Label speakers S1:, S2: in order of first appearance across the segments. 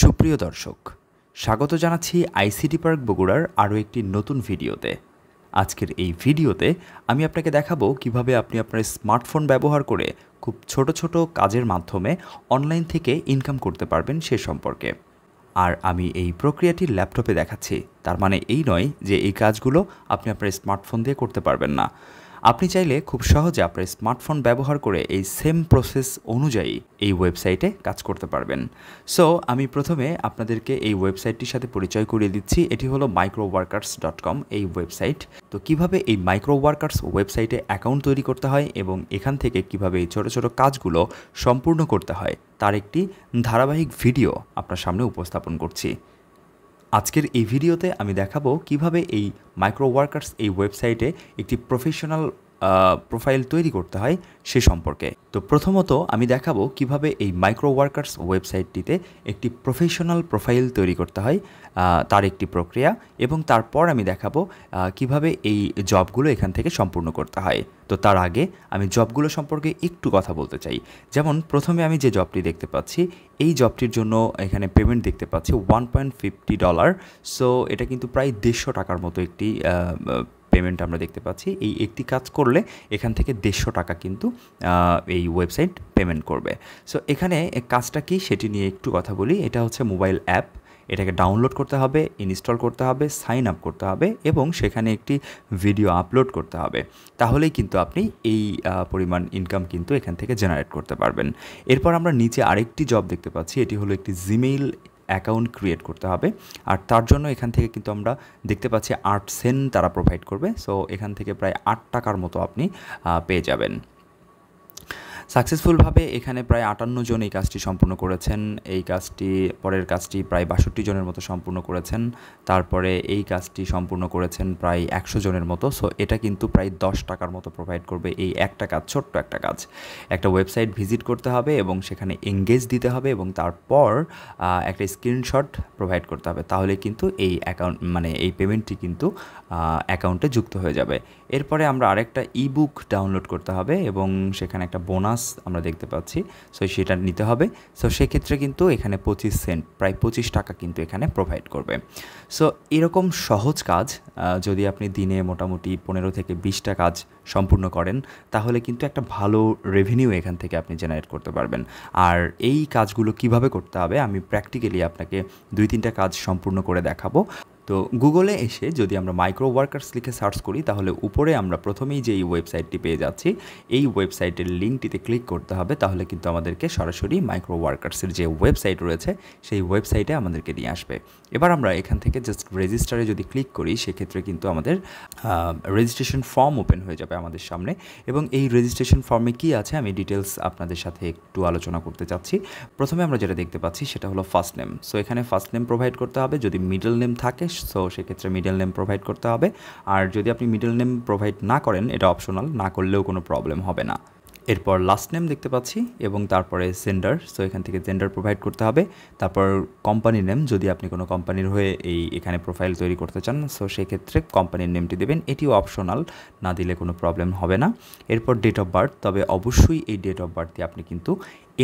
S1: সুপ্রিয় দর্শক, স্বাগত জানাচ্ছি আইসিটি পার্ক বগুড়ার আরও একটি নতুন ভিডিওতে। আজকের এই ভিডিওতে আমি আপনাকে দেখাবো কিভাবে আপনি আপনার স্মার্টফোন ব্যবহার করে খুব ছোট ছোট কাজের মাধ্যমে অনলাইন থেকে ইনকাম করতে পারবেন সে সম্পর্কে। আর আমি এই প্রক্রিয়াটি ল্যাপটপে দেখাচ্ছি, তার মানে এই নয় যে এই কাজগুলো আপনি আপনার স্মার্টফোন দিয়ে করতে পারবেন না। আপনি চাইলে খুব সহজে আপনার স্মার্টফোন ব্যবহার করে এই সেম প্রসেস অনুযায়ী এই ওয়েবসাইটে কাজ করতে পারবেন। সো আমি প্রথমে আপনাদেরকে এই ওয়েবসাইটটির সাথে পরিচয় করিয়ে দিচ্ছি। এটি হলো MICROWORKERS.com এই ওয়েবসাইট। তো কিভাবে এই MICROWORKERS ওয়েবসাইটে অ্যাকাউন্ট তৈরি করতে হয় এবং এখান থেকে কিভাবে এই ছোটো ছোটো কাজগুলো সম্পূর্ণ করতে হয় তার একটি ধারাবাহিক ভিডিও আপনার সামনে উপস্থাপন করছি। আজকের এই ভিডিওতে আমি দেখাবো কিভাবে এই MICROWORKERS এই ওয়েবসাইটে একটি প্রফেশনাল প্রোফাইল তৈরি করতে হয় সে সম্পর্কে। তো প্রথমত আমি দেখাবো কিভাবে এই MICROWORKERS ওয়েবসাইটটিতে একটি প্রফেশনাল প্রোফাইল তৈরি করতে হয়, তার একটি প্রক্রিয়া, এবং তারপর আমি দেখাবো কিভাবে এই জবগুলো এখান থেকে সম্পূর্ণ করতে হয়। তো তার আগে আমি জবগুলো সম্পর্কে একটু কথা বলতে চাই। যেমন প্রথমে আমি যে জবটি দেখতে পাচ্ছি, এই জবটির জন্য এখানে পেমেন্ট দেখতে পাচ্ছি $1.50। সো এটা কিন্তু প্রায় 150 টাকার মতো একটি পেমেন্ট আমরা দেখতে পাচ্ছি। এই একটি কাজ করলে এখান থেকে 150 টাকা কিন্তু এই ওয়েবসাইট পেমেন্ট করবে। সো এখানে কাজটা কি সেটি নিয়ে একটু কথা বলি। এটা হচ্ছে মোবাইল অ্যাপ। এটাকে ডাউনলোড করতে হবে, ইনস্টল করতে হবে, সাইন আপ করতে হবে এবং সেখানে একটি ভিডিও আপলোড করতে হবে। তাহলেই কিন্তু আপনি এই পরিমাণ ইনকাম কিন্তু এখান থেকে জেনারেট করতে পারবেন। এরপর আমরা নিচে আরেকটি জব দেখতে পাচ্ছি। এটি হলো একটি জিমেইল অ্যাকাউন্ট ক্রিয়েট করতে হবে। আর তার জন্য এখান থেকে কিন্তু আমরা দেখতে পাচ্ছি 8 সেন্ট তারা প্রোভাইড করবে। সো এখান থেকে প্রায় 8 টাকার মতো আপনি পেয়ে যাবেন। সাকসেসফুলভাবে এখানে প্রায় 58 জন এই কাজটি সম্পূর্ণ করেছেন। এই কাজটি পরের কাজটি প্রায় 62 জনের মতো সম্পূর্ণ করেছেন। তারপরে এই কাজটি সম্পূর্ণ করেছেন প্রায় 100 জনের মতো। সো এটা কিন্তু প্রায় 10 টাকার মতো প্রোভাইড করবে এই একটা কাজ, ছোট্ট একটা কাজ। একটা ওয়েবসাইট ভিজিট করতে হবে এবং সেখানে এঙ্গেজ দিতে হবে এবং তারপর একটা স্ক্রিনশট প্রোভাইড করতে হবে। তাহলে কিন্তু এই অ্যাকাউন্ট এই পেমেন্টটি কিন্তু অ্যাকাউন্টে যুক্ত হয়ে যাবে। এরপরে আমরা আরেকটা ইবুক ডাউনলোড করতে হবে এবং সেখানে একটা বোনাস আমরা দেখতে পাচ্ছি। সো সেটা নিতে হবে। সো সেক্ষেত্রে কিন্তু এখানে 25 সেন্ট, প্রায় 25 টাকা কিন্তু এখানে প্রোভাইড করবে। সো এরকম সহজ কাজ যদি আপনি দিনে মোটামুটি 15 থেকে 20টা কাজ সম্পূর্ণ করেন তাহলে কিন্তু একটা ভালো রেভিনিউ এখান থেকে আপনি জেনারেট করতে পারবেন। আর এই কাজগুলো কিভাবে করতে হবে আমি প্র্যাকটিক্যালি আপনাকে 2-3টা কাজ সম্পূর্ণ করে দেখাবো। তো গুগলে এসে যদি আমরা MICROWORKERS লিখে সার্চ করি তাহলে উপরে আমরা প্রথমেই যে এই ওয়েবসাইটটি পেয়ে যাচ্ছি, এই ওয়েবসাইটের লিঙ্কটিতে ক্লিক করতে হবে। তাহলে কিন্তু আমাদেরকে সরাসরি MICROWORKERSের যে ওয়েবসাইট রয়েছে সেই ওয়েবসাইটে আমাদেরকে নিয়ে আসবে। এবার আমরা এখান থেকে জাস্ট রেজিস্টারে যদি ক্লিক করি সেক্ষেত্রে কিন্তু আমাদের রেজিস্ট্রেশন ফর্ম ওপেন হয়ে যাবে আমাদের সামনে। এবং এই রেজিস্ট্রেশন ফর্মে কী আছে আমি ডিটেলস আপনাদের সাথে একটু আলোচনা করতে চাচ্ছি। প্রথমে আমরা যেটা দেখতে পাচ্ছি সেটা হলো ফার্স্ট নেম। সো এখানে ফার্স্ট নেম প্রোভাইড করতে হবে। যদি মিডল নেম থাকে সো সেক্ষেত্রে মিডল নেম প্রোভাইড করতে হবে। আর যদি আপনি মিডল নেম প্রোভাইড না করেন, এটা অপশনাল, না করলেও কোনো প্রবলেম হবে না। এরপর লাস্ট নেম দেখতে পাচ্ছি এবং তারপরে জেন্ডার। সো এখান থেকে জেন্ডার প্রোভাইড করতে হবে। তারপর কোম্পানি নেম, যদি আপনি কোনো কোম্পানির হয়ে এখানে প্রোফাইল তৈরি করতে চান সো সেক্ষেত্রে কোম্পানির নেমটি দেবেন। এটিও অপশনাল, না দিলে কোনো প্রবলেম হবে না। এরপর ডেট অফ বার্থ, তবে অবশ্যই এই ডেট অফ বার্থ দিয়ে আপনি কিন্তু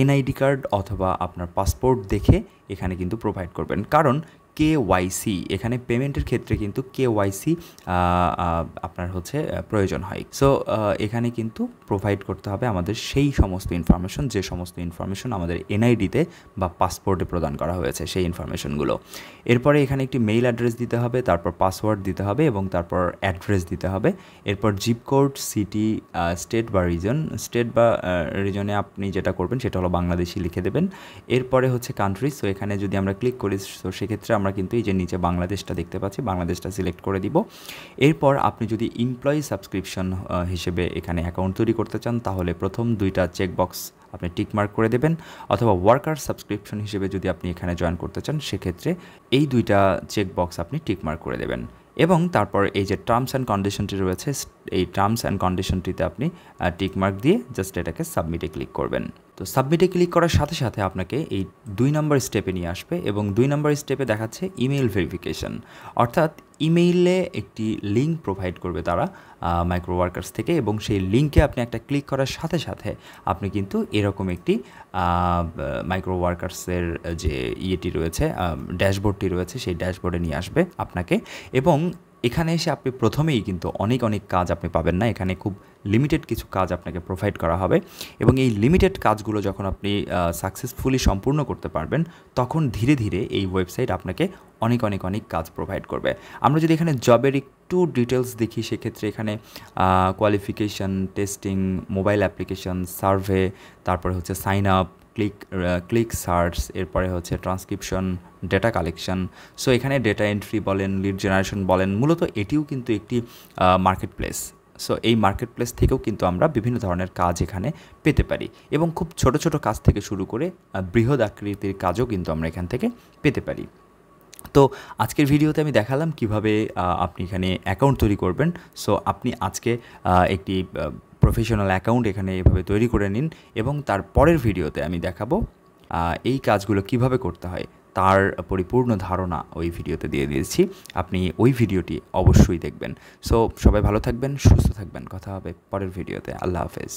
S1: এনআইডি কার্ড অথবা আপনার পাসপোর্ট দেখে এখানে কিন্তু প্রোভাইড করবেন। কারণ KYC এখানে পেমেন্টের ক্ষেত্রে কিন্তু KYC আপনার হচ্ছে প্রয়োজন হয়। সো এখানে কিন্তু প্রোভাইড করতে হবে আমাদের সেই সমস্ত ইনফরমেশন, যে সমস্ত ইনফরমেশন আমাদের এনআইডিতে বা পাসপোর্টে প্রদান করা হয়েছে সেই ইনফরমেশনগুলো। এরপরে এখানে একটি মেইল অ্যাড্রেস দিতে হবে, তারপর পাসওয়ার্ড দিতে হবে এবং তারপর অ্যাড্রেস দিতে হবে। এরপর জিপ কোড, সিটি, স্টেট বা রিজন, স্টেট বা রিজনে আপনি যেটা করবেন সেটা হলো বাংলাদেশি লিখে দেবেন। এরপরে হচ্ছে কান্ট্রি। সো এখানে যদি আমরা ক্লিক করি তো সেক্ষেত্রে আমরা কিন্তু এই যে নিচে বাংলাদেশটা দেখতে পাচ্ছি, বাংলাদেশটা সিলেক্ট করে দিব। এরপর আপনি যদি এমপ্লয়ি সাবস্ক্রিপশন হিসেবে এখানে অ্যাকাউন্ট তৈরি করতে চান তাহলে প্রথম 2টা চেকবক্স আপনি টিকমার্ক করে দেবেন, অথবা ওয়ার্কার সাবস্ক্রিপশন হিসেবে যদি আপনি এখানে জয়েন করতে চান সেক্ষেত্রে এই 2টা চেকবক্স আপনি টিকমার্ক করে দেবেন। এবং তারপর এই যে টার্মস অ্যান্ড কন্ডিশনটি রয়েছে এই টার্মস অ্যান্ড কন্ডিশনটিতে আপনি টিক মার্ক দিয়ে জাস্ট এটাকে সাবমিটে ক্লিক করবেন। তো সাবমিটে ক্লিক করার সাথে সাথে আপনাকে এই 2 নম্বর স্টেপে নিয়ে আসবে এবং 2 নম্বর স্টেপে দেখাচ্ছে ইমেইল ভেরিফিকেশন, অর্থাৎ ইমেইলে একটি লিঙ্ক প্রোভাইড করবে তারা মাইক্রোওয়ার্কার্স থেকে, এবং সেই লিঙ্কে আপনি একটা ক্লিক করার সাথে সাথে আপনি কিন্তু এরকম একটি মাইক্রোওয়ার্কার্সের যে ইয়েটি রয়েছে, ড্যাশবোর্ডটি রয়েছে, সেই ড্যাশবোর্ডে নিয়ে আসবে আপনাকে। এবং এখানে এসে আপনি প্রথমেই কিন্তু অনেক কাজ আপনি পাবেন না, এখানে খুব লিমিটেড কিছু কাজ আপনাকে প্রোভাইড করা হবে এবং এই লিমিটেড কাজগুলো যখন আপনি সাকসেসফুলি সম্পূর্ণ করতে পারবেন তখন ধীরে ধীরে এই ওয়েবসাইট আপনাকে অনেক কাজ প্রোভাইড করবে। আমরা যদি এখানে জবের একটু ডিটেলস দেখি সেক্ষেত্রে এখানে qualification, testing, mobile application, survey, তারপরে হচ্ছে সাইন আপ, ক্লিক সার্চ, এরপরে হচ্ছে ট্রান্সক্রিপশন, ডেটা কালেকশন। সো এখানে ডেটা এন্ট্রি বলেন, লিড জেনারেশন বলেন, মূলত এটিও কিন্তু একটি মার্কেট প্লেস। সো এই মার্কেট প্লেস থেকেও কিন্তু আমরা বিভিন্ন ধরনের কাজ এখানে পেতে পারি এবং খুব ছোট ছোট কাজ থেকে শুরু করে বৃহৎ আকৃতির কাজও কিন্তু আমরা এখান থেকে পেতে পারি। তো আজকের ভিডিওতে আমি দেখালাম কিভাবে আপনি এখানে অ্যাকাউন্ট তৈরি করবেন। সো আপনি আজকে একটি প্রফেশনাল অ্যাকাউন্ট এখানে এভাবে তৈরি করে নিন এবং তার পরের ভিডিওতে আমি দেখাবো এই কাজগুলো কিভাবে করতে হয় তার পরিপূর্ণ ধারণা ওই ভিডিওতে দিয়ে দিয়েছি। আপনি ওই ভিডিওটি অবশ্যই দেখবেন। সো সবাই ভালো থাকবেন, সুস্থ থাকবেন, কথা হবে পরের ভিডিওতে। আল্লাহ হাফেজ।